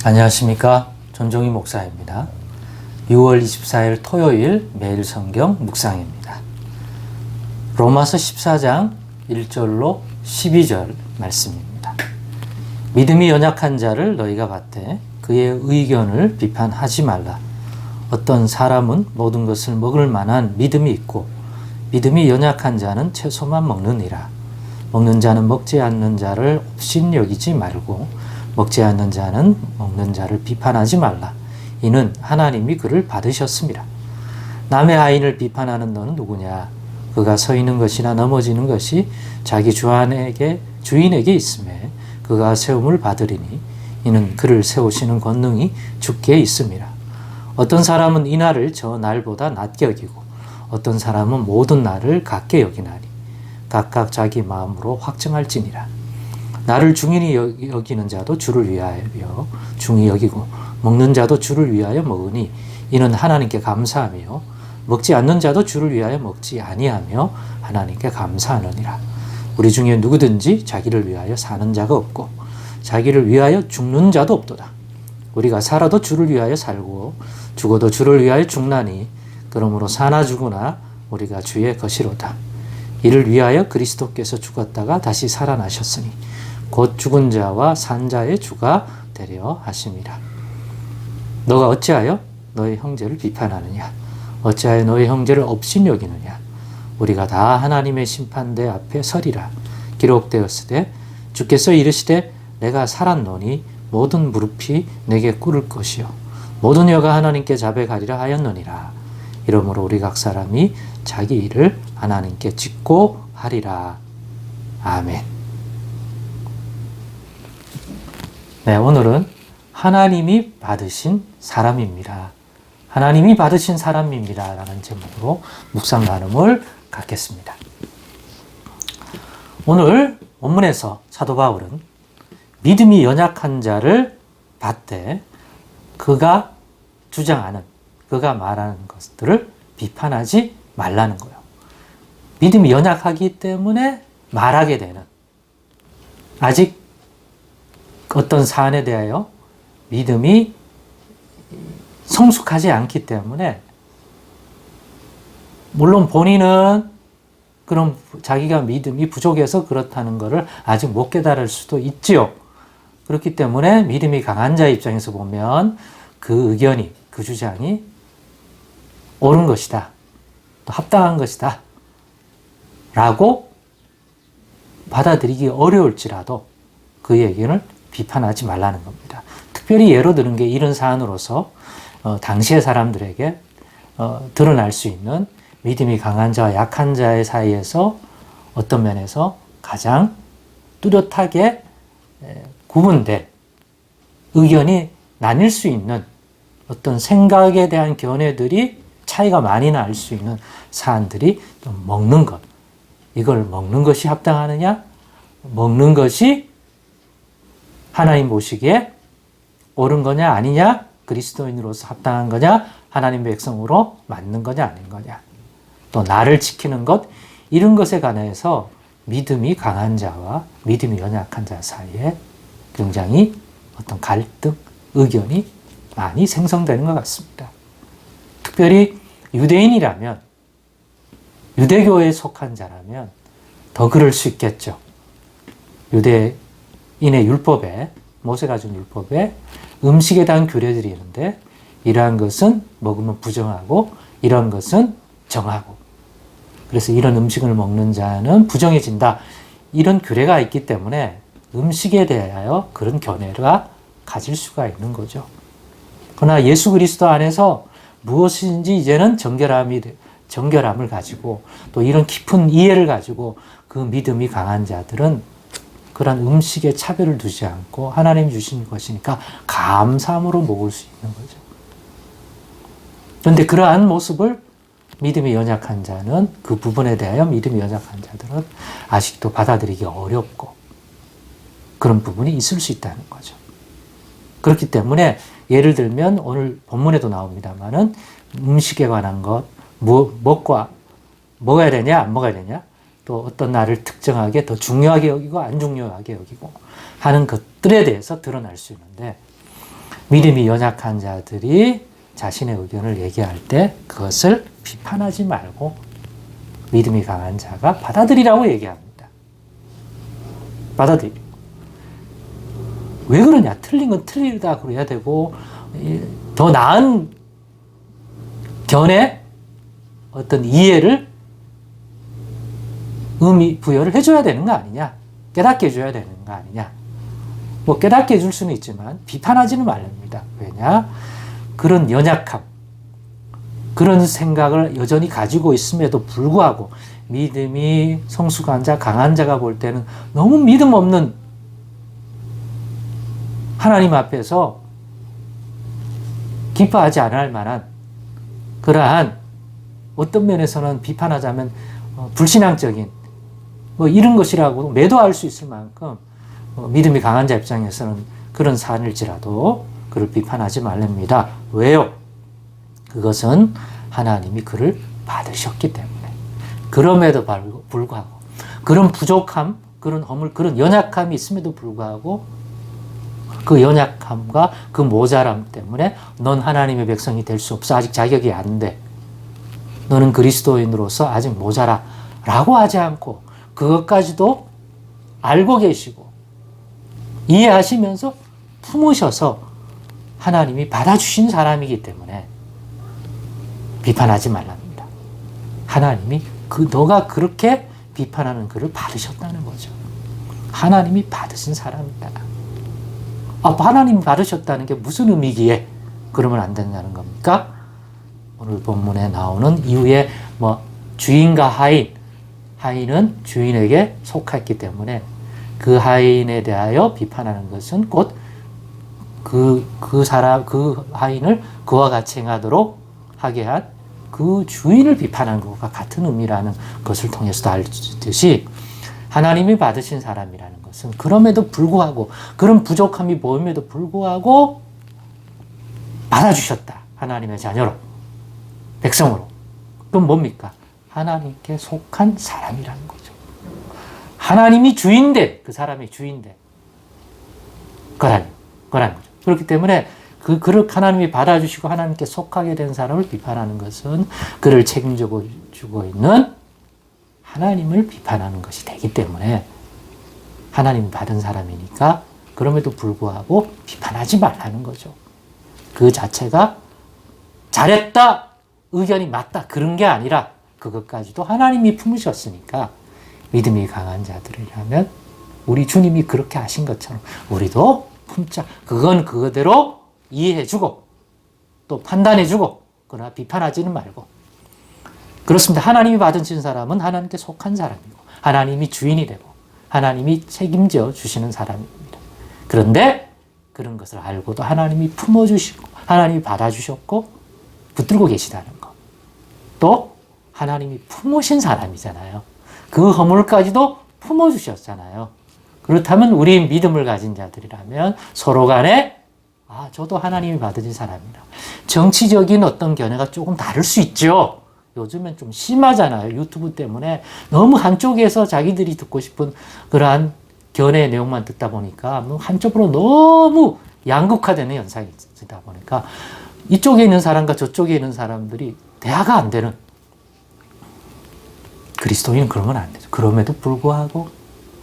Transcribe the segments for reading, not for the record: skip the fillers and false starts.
안녕하십니까. 전종희 목사입니다. 6월 24일 토요일 매일 성경 묵상입니다. 로마서 14장 1절로 12절 말씀입니다. 믿음이 연약한 자를 너희가 받되 그의 의견을 비판하지 말라. 어떤 사람은 모든 것을 먹을 만한 믿음이 있고 믿음이 연약한 자는 채소만 먹느니라. 먹는 자는 먹지 않는 자를 업신 여기지 말고 먹지 않는 자는 먹는 자를 비판하지 말라. 이는 하나님이 그를 받으셨습니다. 남의 아인을 비판하는 너는 누구냐? 그가 서 있는 것이나 넘어지는 것이 자기 주인에게 있음에 그가 세움을 받으리니 이는 그를 세우시는 권능이 주께 있음이라. 어떤 사람은 이 날을 저 날보다 낮게 여기고 어떤 사람은 모든 날을 같게 여기나니 각각 자기 마음으로 확정할지니라. 나를 중인이 여기는 자도 주를 위하여 중히 여기고 먹는 자도 주를 위하여 먹으니 이는 하나님께 감사하며 먹지 않는 자도 주를 위하여 먹지 아니하며 하나님께 감사하느니라. 우리 중에 누구든지 자기를 위하여 사는 자가 없고 자기를 위하여 죽는 자도 없도다. 우리가 살아도 주를 위하여 살고 죽어도 주를 위하여 죽나니 그러므로 사나 죽으나 우리가 주의 것이로다. 이를 위하여 그리스도께서 죽었다가 다시 살아나셨으니 곧 죽은 자와 산 자의 주가 되려 하심이라. 너가 어찌하여 너의 형제를 비판하느냐? 어찌하여 너의 형제를 업신여기느냐? 우리가 다 하나님의 심판대 앞에 서리라. 기록되었으되 주께서 이르시되 내가 살았노니 모든 무릎이 내게 꿇을 것이요 모든 혀가 하나님께 자백하리라 하였느니라. 이러므로 우리 각 사람이 자기 일을 하나님께 짓고 하리라. 아멘. 네, 오늘은 하나님이 받으신 사람입니다. 하나님이 받으신 사람입니다. 라는 제목으로 묵상 나눔을 갖겠습니다. 오늘 본문에서 사도 바울은 믿음이 연약한 자를 받되 그가 주장하는, 그가 말하는 것들을 비판하지 말라는 거예요. 믿음이 연약하기 때문에 말하게 되는, 아직 어떤 사안에 대하여 믿음이 성숙하지 않기 때문에 물론 본인은 그런 자기가 믿음이 부족해서 그렇다는 것을 아직 못 깨달을 수도 있지요. 그렇기 때문에 믿음이 강한 자 입장에서 보면 그 의견이, 그 주장이 옳은 것이다. 또 합당한 것이다. 라고 받아들이기 어려울지라도 그의 의견을 비판하지 말라는 겁니다. 특별히 예로 드는 게 이런 사안으로서 당시의 사람들에게 드러날 수 있는 믿음이 강한 자와 약한 자의 사이에서 어떤 면에서 가장 뚜렷하게 구분된 의견이 나뉠 수 있는 어떤 생각에 대한 견해들이 차이가 많이 날 수 있는 사안들이 먹는 것. 이걸 먹는 것이 합당하느냐? 먹는 것이 하나님 보시기에 옳은 거냐 아니냐? 그리스도인으로서 합당한 거냐? 하나님 백성으로 맞는 거냐 아닌 거냐? 또 나를 지키는 것, 이런 것에 관해서 믿음이 강한 자와 믿음이 연약한 자 사이에 굉장히 어떤 갈등, 의견이 많이 생성되는 것 같습니다. 특별히 유대인이라면, 유대교에 속한 자라면 더 그럴 수 있겠죠. 유대인의 율법에, 모세가 준 율법에 음식에 대한 규례들이 있는데 이러한 것은 먹으면 부정하고 이런 것은 정하고, 그래서 이런 음식을 먹는 자는 부정해진다. 이런 규례가 있기 때문에 음식에 대하여 그런 견해가 가질 수가 있는 거죠. 그러나 예수 그리스도 안에서 무엇인지 이제는 정결함을 가지고 또 이런 깊은 이해를 가지고 그 믿음이 강한 자들은 그런 음식에 차별을 두지 않고 하나님 주신 것이니까 감사함으로 먹을 수 있는 거죠. 그런데 그러한 모습을 믿음이 연약한 자는, 그 부분에 대하여 믿음이 연약한 자들은 아직도 받아들이기 어렵고 그런 부분이 있을 수 있다는 거죠. 그렇기 때문에 예를 들면 오늘 본문에도 나옵니다만은 음식에 관한 것, 먹어야 되냐 안 먹어야 되냐, 또 어떤 날을 특정하게 더 중요하게 여기고 안 중요하게 여기고 하는 것들에 대해서 드러날 수 있는데, 믿음이 연약한 자들이 자신의 의견을 얘기할 때 그것을 비판하지 말고 믿음이 강한 자가 받아들이라고 얘기합니다. 받아들이. 왜 그러냐? 틀린 건 틀리다 그래야 되고 더 나은 견해 어떤 이해를 의미 부여를 해줘야 되는 거 아니냐? 깨닫게 해줘야 되는 거 아니냐? 뭐 깨닫게 해줄 수는 있지만 비판하지는 말랍니다. 왜냐? 그런 연약함, 그런 생각을 여전히 가지고 있음에도 불구하고 믿음이 성숙한 자, 강한 자가 볼 때는 너무 믿음 없는 하나님 앞에서 기뻐하지 않을 만한 그러한 어떤 면에서는 비판하자면 불신앙적인 뭐 이런 것이라고 매도할 수 있을 만큼 믿음이 강한 자 입장에서는 그런 사안일지라도 그를 비판하지 말랍니다. 왜요? 그것은 하나님이 그를 받으셨기 때문에. 그럼에도 불구하고 그런 부족함, 그런 허물, 그런 연약함이 있음에도 불구하고 그 연약함과 그 모자람 때문에 넌 하나님의 백성이 될 수 없어. 아직 자격이 안 돼. 너는 그리스도인으로서 아직 모자라. 라고 하지 않고 그것까지도 알고 계시고 이해하시면서 품으셔서 하나님이 받아주신 사람이기 때문에 비판하지 말랍니다. 하나님이 너가 그렇게 비판하는 그를 받으셨다는 거죠. 하나님이 받으신 사람이다. 하나님이 받으셨다는 게 무슨 의미기에 그러면 안 된다는 겁니까? 오늘 본문에 나오는 이후에 주인과 하인은 주인에게 속했기 때문에 그 하인에 대하여 비판하는 것은 곧 그 하인을 그와 같이 행하도록 하게 한 그 주인을 비판하는 것과 같은 의미라는 것을 통해서도 알듯이 하나님이 받으신 사람이라는 것은 그럼에도 불구하고 그런 부족함이 보임에도 불구하고 받아주셨다. 하나님의 자녀로, 백성으로. 그럼 뭡니까? 하나님께 속한 사람이라는 거죠. 하나님이 주인데, 그 사람이 주인데, 거라는 거죠. 그렇기 때문에 그를 하나님이 받아주시고 하나님께 속하게 된 사람을 비판하는 것은 그를 책임지고 주고 있는 하나님을 비판하는 것이 되기 때문에 하나님이 받은 사람이니까 그럼에도 불구하고 비판하지 말라는 거죠. 그 자체가 잘했다, 의견이 맞다 그런 게 아니라 그것까지도 하나님이 품으셨으니까 믿음이 강한 자들이라면 우리 주님이 그렇게 하신 것처럼 우리도 품자. 그건 그거대로 이해해주고 또 판단해주고 그러나 비판하지는 말고. 그렇습니다. 하나님이 받으신 사람은 하나님께 속한 사람이고 하나님이 주인이 되고 하나님이 책임져 주시는 사람입니다. 그런데 그런 것을 알고도 하나님이 품어주시고 하나님이 받아주셨고 붙들고 계시다는 것. 또 하나님이 품으신 사람이잖아요. 그 허물까지도 품어주셨잖아요. 그렇다면 우리 믿음을 가진 자들이라면 서로 간에 저도 하나님이 받으신 사람이라. 정치적인 어떤 견해가 조금 다를 수 있죠. 요즘엔 좀 심하잖아요. 유튜브 때문에 너무 한쪽에서 자기들이 듣고 싶은 그러한 견해의 내용만 듣다 보니까 한쪽으로 너무 양극화되는 현상이 있다 보니까 이쪽에 있는 사람과 저쪽에 있는 사람들이 대화가 안 되는. 그리스도인은 그러면 안 되죠. 그럼에도 불구하고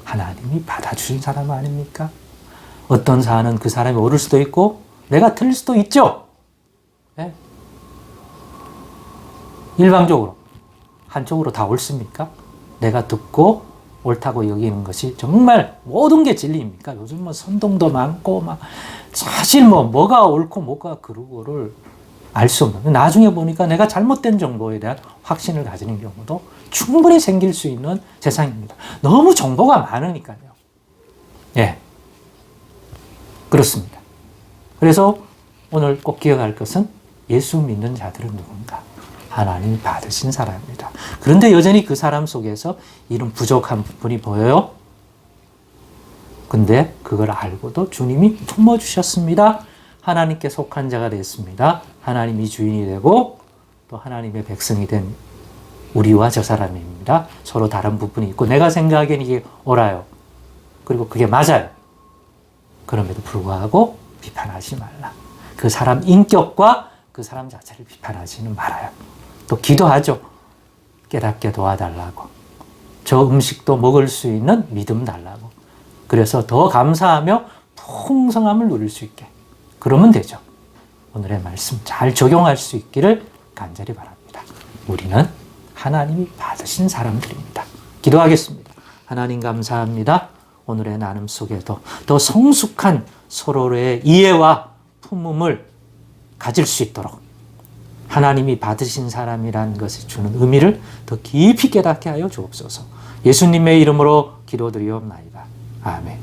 하나님이 받아주신 사람 아닙니까? 어떤 사안은 그 사람이 옳을 수도 있고 내가 틀릴 수도 있죠. 네? 일방적으로 한쪽으로 다 옳습니까? 내가 듣고 옳다고 여기는 것이 정말 모든 게 진리입니까? 요즘 선동도 많고 사실 뭐가 옳고 뭐가 그르고를 알 수 없는. 나중에 보니까 내가 잘못된 정보에 대한 확신을 가지는 경우도 충분히 생길 수 있는 세상입니다. 너무 정보가 많으니까요. 예. 그렇습니다. 그래서 오늘 꼭 기억할 것은 예수 믿는 자들은 누군가? 하나님이 받으신 사람입니다. 그런데 여전히 그 사람 속에서 이런 부족한 부분이 보여요. 근데 그걸 알고도 주님이 품어주셨습니다. 하나님께 속한 자가 됐습니다. 하나님이 주인이 되고 또 하나님의 백성이 된 우리와 저 사람입니다. 서로 다른 부분이 있고 내가 생각하기엔 이게 옳아요. 그리고 그게 맞아요. 그럼에도 불구하고 비판하지 말라. 그 사람 인격과 그 사람 자체를 비판하지는 말아요. 또 기도하죠. 깨닫게 도와달라고. 저 음식도 먹을 수 있는 믿음 달라고. 그래서 더 감사하며 풍성함을 누릴 수 있게. 그러면 되죠. 오늘의 말씀 잘 적용할 수 있기를 간절히 바랍니다. 우리는 하나님이 받으신 사람들입니다. 기도하겠습니다. 하나님 감사합니다. 오늘의 나눔 속에도 더 성숙한 서로의 이해와 품음을 가질 수 있도록 하나님이 받으신 사람이라는 것이 주는 의미를 더 깊이 깨닫게 하여 주옵소서. 예수님의 이름으로 기도드리옵나이다. 아멘.